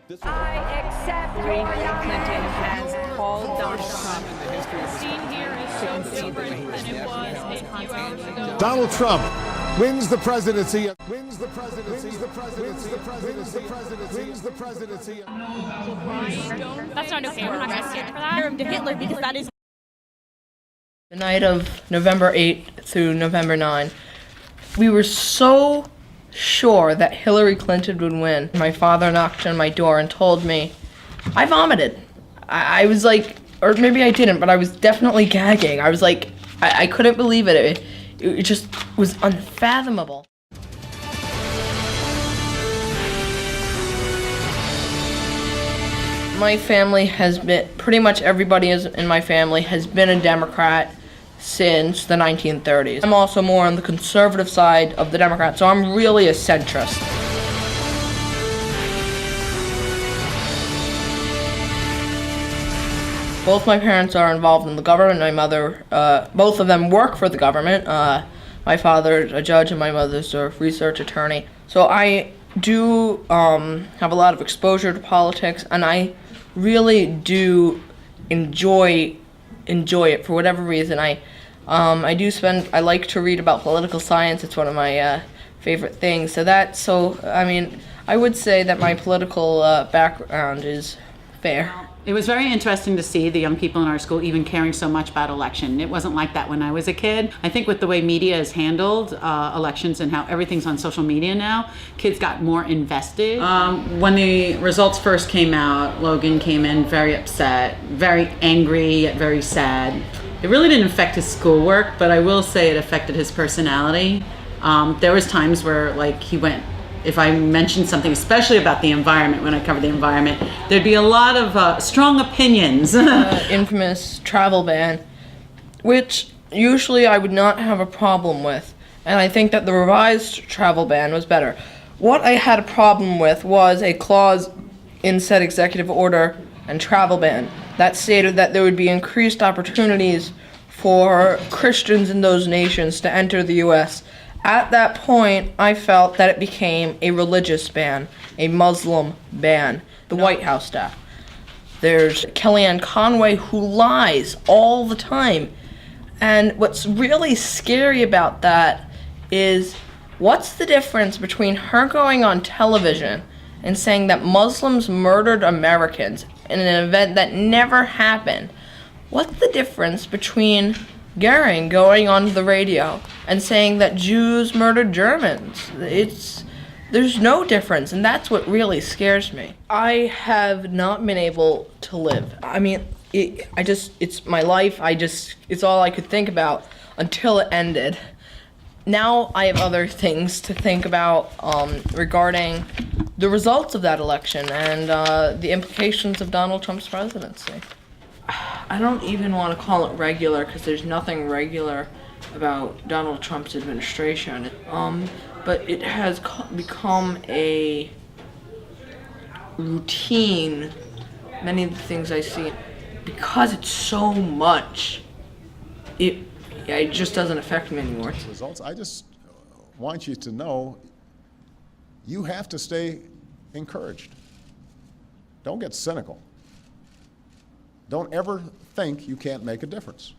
I accept Clinton has called Donald Trump. The scene here is so different than it was a few hours ago. Donald Trump wins the presidency. That's not okay. We're not going to stand for that. To Hitler because that is. The night of November 8th through November 9, we were so sure that Hillary Clinton would win. My father knocked on my door and told me, I vomited. I was like, or maybe I didn't, but I was definitely gagging. I was like, I couldn't believe it. It just was unfathomable. My family has been, pretty much everybody in my family has been a Democrat since the 1930s. I'm also more on the conservative side of the Democrats, so I'm really a centrist. Both my parents are involved in the government. My mother, both of them work for the government. My father's a judge and my mother's a research attorney. So I do have a lot of exposure to politics, and I really do enjoy it for whatever reason. I like to read about political science. It's one of my favorite things. I mean, I would say that my political background is fair. It was very interesting to see the young people in our school even caring so much about election. It wasn't like that when I was a kid. I think with the way media has handled elections and how everything's on social media now, kids got more invested. When the results first came out, Logan came in very upset, very angry, yet very sad. It really didn't affect his schoolwork, but I will say it affected his personality. There was times where he went, if I mentioned something, especially about the environment, when I covered the environment, there'd be a lot of strong opinions. Infamous travel ban, which usually I would not have a problem with, and I think that the revised travel ban was better. What I had a problem with was a clause in said executive order and travel ban that stated that there would be increased opportunities for Christians in those nations to enter the U.S. At that point, I felt that it became a religious ban, a Muslim ban. The White House staff. There's Kellyanne Conway, who lies all the time. And what's really scary about that is, what's the difference between her going on television and saying that Muslims murdered Americans in an event that never happened? What's the difference between Goering going on the radio and saying that Jews murdered Germans? There's no difference, and that's what really scares me. I have not been able to live. I mean, it's my life. It's all I could think about until it ended. Now I have other things to think about regarding the results of that election and the implications of Donald Trump's presidency. I don't even want to call it regular, because there's nothing regular about Donald Trump's administration. But it has become a routine, many of the things I see. Because it's so much, it just doesn't affect me anymore. Results. I just want you to know you have to stay encouraged. Don't get cynical. Don't ever think you can't make a difference.